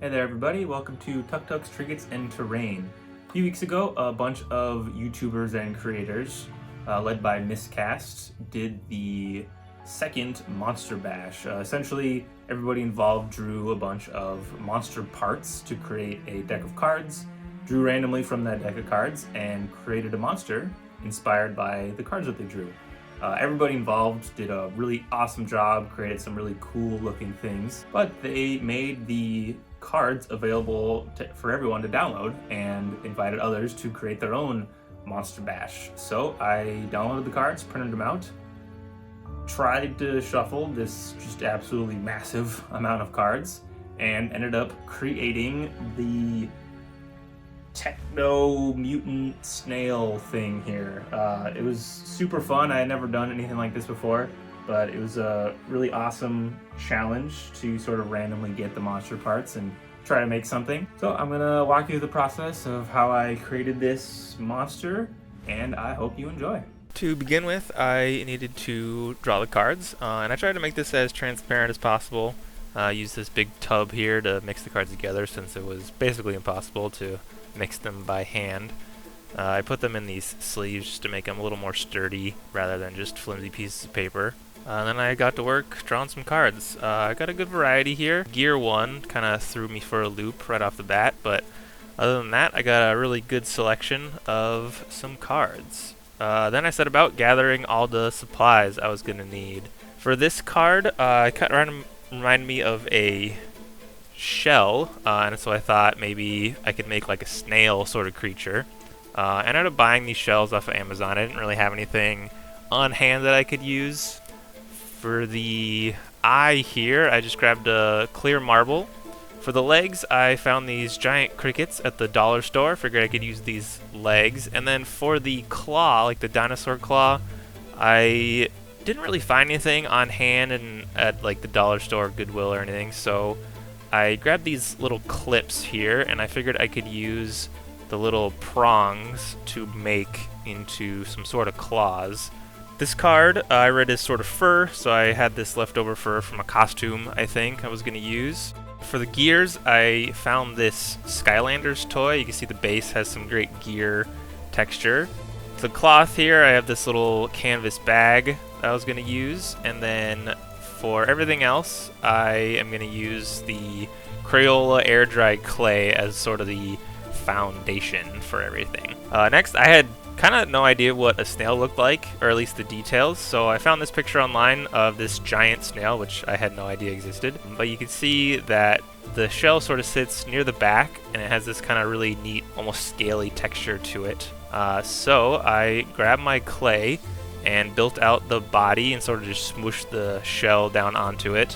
Hey there everybody, welcome to Tucktuk's Trinkets and Terrain. A few weeks ago, a bunch of YouTubers and creators, led by Miscast, did the second Monsterbash. Essentially, everybody involved drew a bunch of monster parts to create a deck of cards, drew randomly from that deck of cards, and created a monster inspired by the cards that they drew. Everybody involved did a really awesome job, created some really cool looking things, but they made the cards available for everyone to download and invited others to create their own Monster Bash. So I downloaded the cards, printed them out, tried to shuffle this just absolutely massive amount of cards, and ended up creating the techno mutant snail thing here. It was super fun. I had never done anything like this before, but it was a really awesome challenge to sort of randomly get the monster parts and try to make something. So I'm gonna walk you through the process of how I created this monster, and I hope you enjoy. To begin with, I needed to draw the cards, and I tried to make this as transparent as possible. Use this big tub here to mix the cards together since it was basically impossible to mix them by hand. I put them in these sleeves to make them a little more sturdy rather than just flimsy pieces of paper. And then I got to work drawing some cards. I got a good variety here. Gear 1 kind of threw me for a loop right off the bat, but other than that, I got a really good selection of some cards. Then I set about gathering all the supplies I was going to need. For this card, it kind of reminded me of a shell, and so I thought maybe I could make like a snail sort of creature. I ended up buying these shells off of Amazon. I didn't really have anything on hand that I could use. For the eye here, I just grabbed a clear marble. For the legs, I found these giant crickets at the dollar store. Figured I could use these legs. And then for the claw, like the dinosaur claw, I didn't really find anything on hand and at like the dollar store, Goodwill or anything, so I grabbed these little clips here, and I figured I could use the little prongs to make into some sort of claws. This card I read is sort of fur, so I had this leftover fur from a costume I think I was going to use. For the gears, I found this Skylanders toy. You can see the base has some great gear texture. For the cloth here, I have this little canvas bag I was going to use, and then for everything else, I am going to use the Crayola air dried clay as sort of the foundation for everything. Next, I had kind of no idea what a snail looked like, or at least the details, so I found this picture online of this giant snail, which I had no idea existed. But you can see that the shell sort of sits near the back, and it has this kind of really neat, almost scaly texture to it. So I grabbed my clay and built out the body and sort of just smooshed the shell down onto it.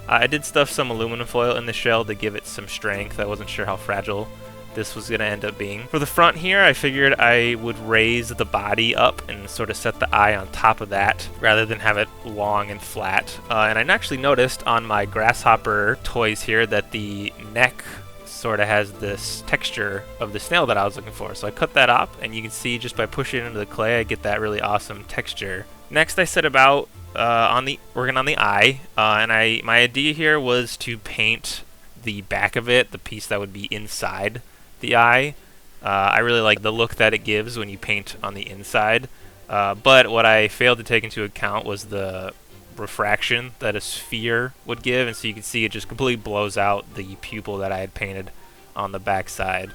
I did stuff some aluminum foil in the shell to give it some strength. I wasn't sure how fragile this was going to end up being. For the front here, I figured I would raise the body up and sort of set the eye on top of that rather than have it long and flat. And I actually noticed on my grasshopper toys here that the neck sort of has this texture of the snail that I was looking for. So I cut that up, and you can see just by pushing it into the clay, I get that really awesome texture. Next, I set about working on the eye, and my idea here was to paint the back of it, the piece that would be inside the eye. I really like the look that it gives when you paint on the inside, but what I failed to take into account was the refraction that a sphere would give, and so you can see it just completely blows out the pupil that I had painted on the back side.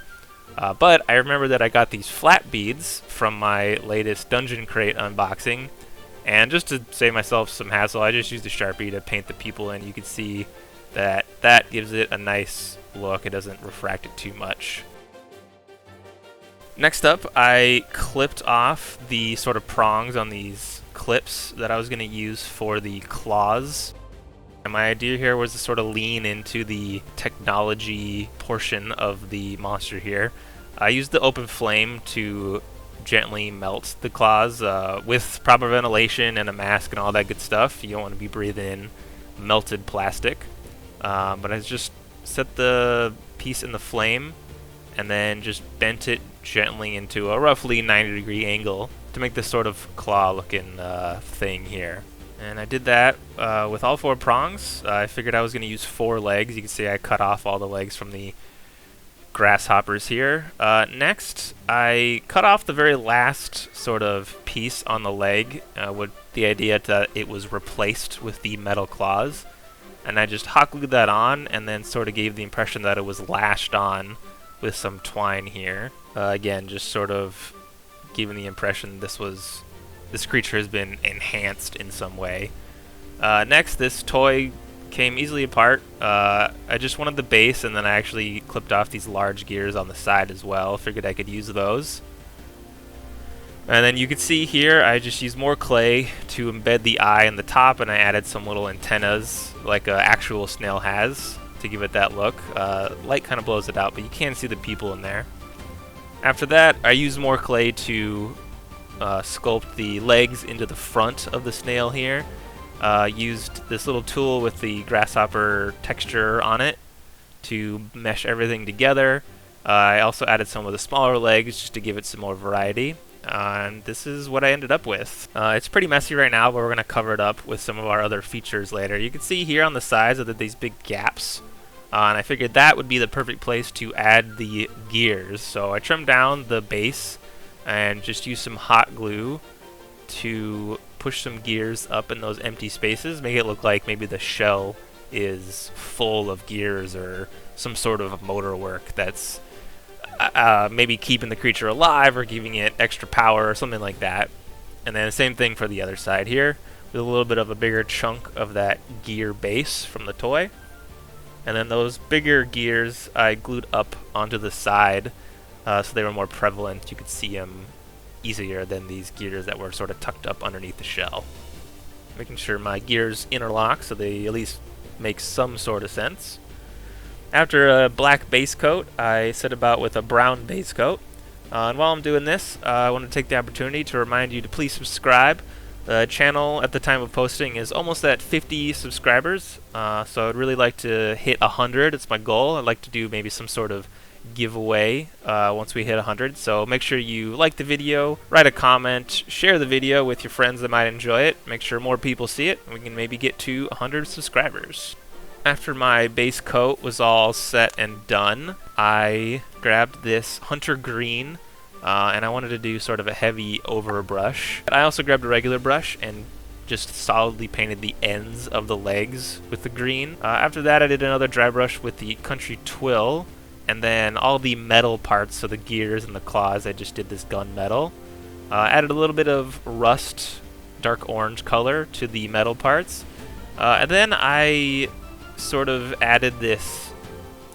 But I remember that I got these flat beads from my latest Dungeon Crate unboxing, and just to save myself some hassle, I just used a Sharpie to paint the pupil in. You can see that that gives it a nice look. It doesn't refract it too much. Next up, I clipped off the sort of prongs on these clips that I was going to use for the claws. And my idea here was to sort of lean into the technology portion of the monster here. I used the open flame to gently melt the claws with proper ventilation and a mask and all that good stuff. You don't want to be breathing in melted plastic. But I just set the piece in the flame and then just bent it gently into a roughly 90-degree angle to make this sort of claw-looking thing here. And I did that with all 4 prongs. I figured I was going to use 4 legs. You can see I cut off all the legs from the grasshoppers here. Next, I cut off the very last sort of piece on the leg with the idea that it was replaced with the metal claws. And I just hot glued that on and then sort of gave the impression that it was lashed on with some twine here. Again, just sort of giving the impression this creature has been enhanced in some way. Next, this toy came easily apart. I just wanted the base, and then I actually clipped off these large gears on the side as well. Figured I could use those. And then you can see here, I just used more clay to embed the eye in the top, and I added some little antennas like an actual snail has to give it that look. Light kind of blows it out, but you can see the people in there. After that, I used more clay to sculpt the legs into the front of the snail here. Used this little tool with the grasshopper texture on it to mesh everything together. I also added some of the smaller legs just to give it some more variety. And this is what I ended up with. It's pretty messy right now, but we're going to cover it up with some of our other features later. You can see here on the sides of these big gaps. And I figured that would be the perfect place to add the gears. So I trimmed down the base and just used some hot glue to push some gears up in those empty spaces, make it look like maybe the shell is full of gears or some sort of motor work that's maybe keeping the creature alive or giving it extra power or something like that. And then the same thing for the other side here, with a little bit of a bigger chunk of that gear base from the toy. And then those bigger gears I glued up onto the side so they were more prevalent. You could see them easier than these gears that were sort of tucked up underneath the shell. Making sure my gears interlock so they at least make some sort of sense. After a black base coat, I set about with a brown base coat. And while I'm doing this, I want to take the opportunity to remind you to please subscribe. The channel at the time of posting is almost at 50 subscribers, so I'd really like to hit 100. It's my goal. I'd like to do maybe some sort of giveaway once we hit 100. So make sure you like the video, write a comment, share the video with your friends that might enjoy it. Make sure more people see it, and we can maybe get to 100 subscribers. After my base coat was all set and done, I grabbed this hunter green, and I wanted to do sort of a heavy overbrush. I also grabbed a regular brush and just solidly painted the ends of the legs with the green. After that, I did another dry brush with the country twill, and then all the metal parts, so the gears and the claws, I just did this gunmetal. Added a little bit of rust, dark orange color to the metal parts. And then I sort of added this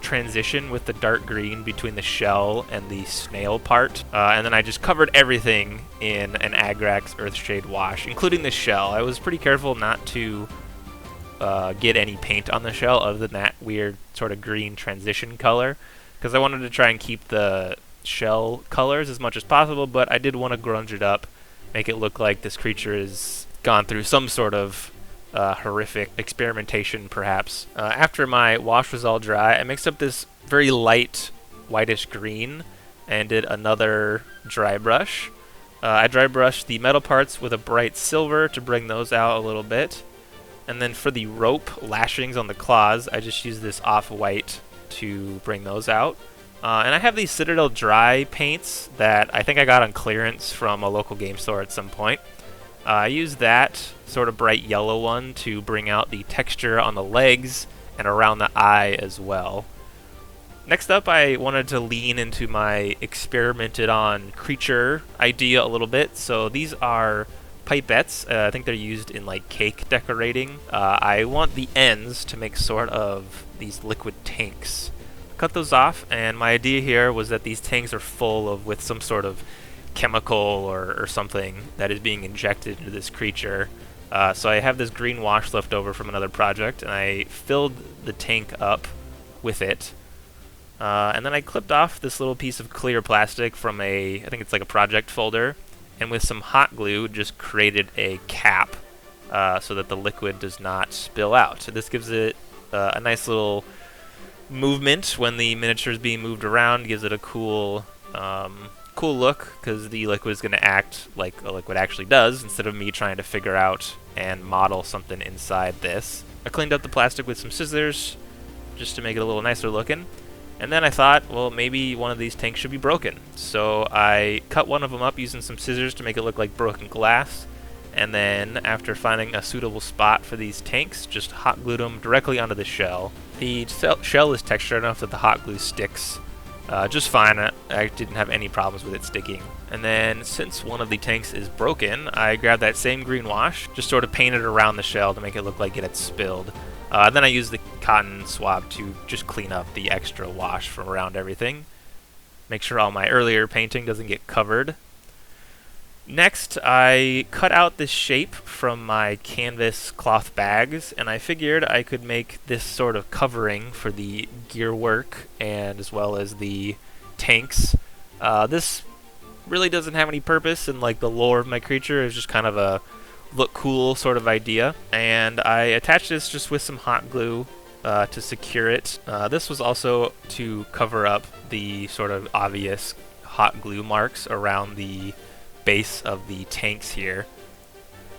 transition with the dark green between the shell and the snail part. And then I just covered everything in an Agrax Earthshade wash, including the shell. I was pretty careful not to get any paint on the shell other than that weird sort of green transition color, because I wanted to try and keep the shell colors as much as possible, but I did want to grunge it up, make it look like this creature has gone through some sort of horrific experimentation, perhaps. After my wash was all dry, I mixed up this very light whitish green and did another dry brush. I dry brushed the metal parts with a bright silver to bring those out a little bit. And then for the rope lashings on the claws, I just used this off-white to bring those out. And I have these Citadel dry paints that I think I got on clearance from a local game store at some point. I used that sort of bright yellow one to bring out the texture on the legs and around the eye as well. Next up, I wanted to lean into my experimented on creature idea a little bit. So these are pipettes. I think they're used in like cake decorating. I want the ends to make sort of these liquid tanks. Cut those off, and my idea here was that these tanks are full of with some sort of chemical or something that is being injected into this creature. So I have this green wash left over from another project, and I filled the tank up with it. And then I clipped off this little piece of clear plastic from I think it's like a project folder, and with some hot glue just created a cap so that the liquid does not spill out. So this gives it a nice little movement when the miniature is being moved around, gives it a cool cool look because the liquid is going to act like a liquid actually does instead of me trying to figure out and model something inside this. I cleaned up the plastic with some scissors just to make it a little nicer looking. And then I thought, well, maybe one of these tanks should be broken. So I cut one of them up using some scissors to make it look like broken glass. And then after finding a suitable spot for these tanks, just hot glued them directly onto the shell. The shell is textured enough that the hot glue sticks just fine. I didn't have any problems with it sticking. And then since one of the tanks is broken, I grabbed that same green wash, just sort of painted around the shell to make it look like it had spilled. Then I used the cotton swab to just clean up the extra wash from around everything. Make sure all my earlier painting doesn't get covered. Next, I cut out this shape from my canvas cloth bags, and I figured I could make this sort of covering for the gear work and as well as the tanks. This really doesn't have any purpose in like the lore of my creature. It's just kind of a look cool sort of idea, and I attached this just with some hot glue to secure it. This was also to cover up the sort of obvious hot glue marks around the base of the tanks here.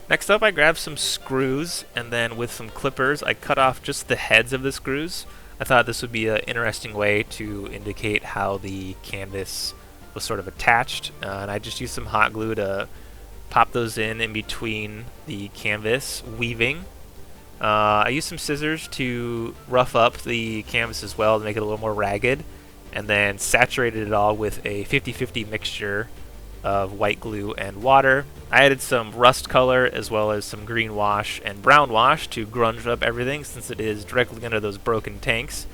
Next up, I grabbed some screws, and then with some clippers I cut off just the heads of the screws. I thought this would be an interesting way to indicate how the canvas was sort of attached, and I just used some hot glue to pop those in between the canvas weaving. I used some scissors to rough up the canvas as well to make it a little more ragged, and then saturated it all with a 50-50 mixture of white glue and water. I added some rust color as well as some green wash and brown wash to grunge up everything since it is directly under those broken tanks.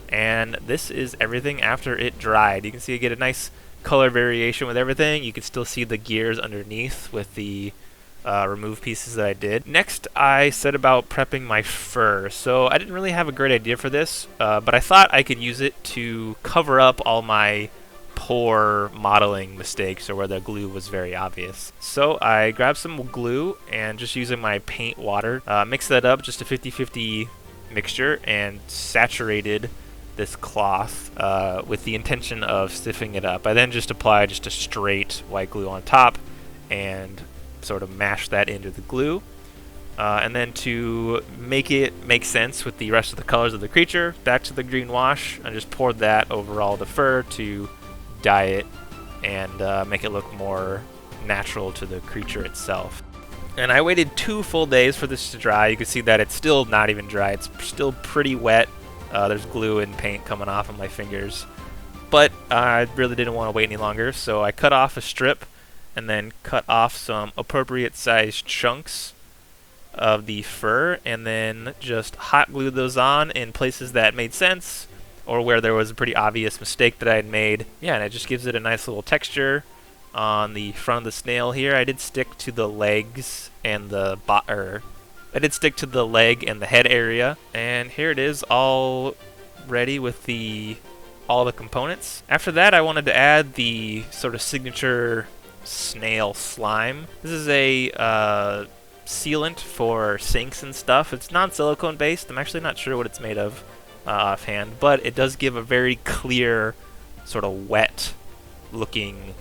And this is everything after it dried. You can see I get a nice color variation with everything. You can still see the gears underneath with the remove pieces that I did. Next, I set about prepping my fur. So I didn't really have a great idea for this, but I thought I could use it to cover up all my poor modeling mistakes or where the glue was very obvious. So I grabbed some glue and just using my paint water, mixed that up, just a 50-50 mixture, and saturated this cloth with the intention of stiffening it up. I then just applied just a straight white glue on top and sort of mashed that into the glue. And then to make it make sense with the rest of the colors of the creature, back to the green wash, I just poured that over all the fur to dye it and make it look more natural to the creature itself. And I waited 2 full days for this to dry. You can see that it's still not even dry. It's still pretty wet. There's glue and paint coming off of my fingers. But I really didn't want to wait any longer, so I cut off a strip and then cut off some appropriate sized chunks of the fur and then just hot glued those on in places that made sense or where there was a pretty obvious mistake that I had made. Yeah, and it just gives it a nice little texture on the front of the snail here. I did stick to the legs and the I did stick to the leg and the head area, and here it is all ready with all the components. After that, I wanted to add the sort of signature snail slime. This is a sealant for sinks and stuff. It's non-silicone based. I'm actually not sure what it's made of offhand, but it does give a very clear sort of wet looking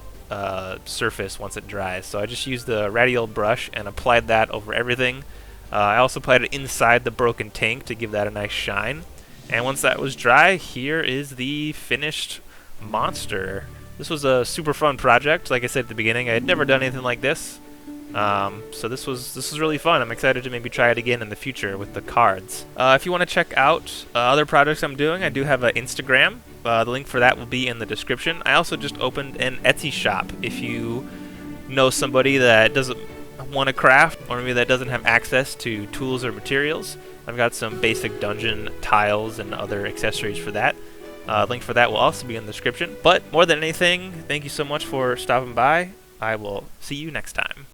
surface once it dries. So I just used the radial brush and applied that over everything. I also applied it inside the broken tank to give that a nice shine. And once that was dry, here is the finished monster. This was a super fun project. Like I said at the beginning, I had never done anything like this. So this was really fun. I'm excited to maybe try it again in the future with the cards. If you want to check out other projects I'm doing, I do have an Instagram. The link for that will be in the description. I also just opened an Etsy shop. If you know somebody that doesn't want to craft or maybe that doesn't have access to tools or materials, I've got some basic dungeon tiles and other accessories for that. Link for that will also be in the description. But more than anything, thank you so much for stopping by. I will see you next time.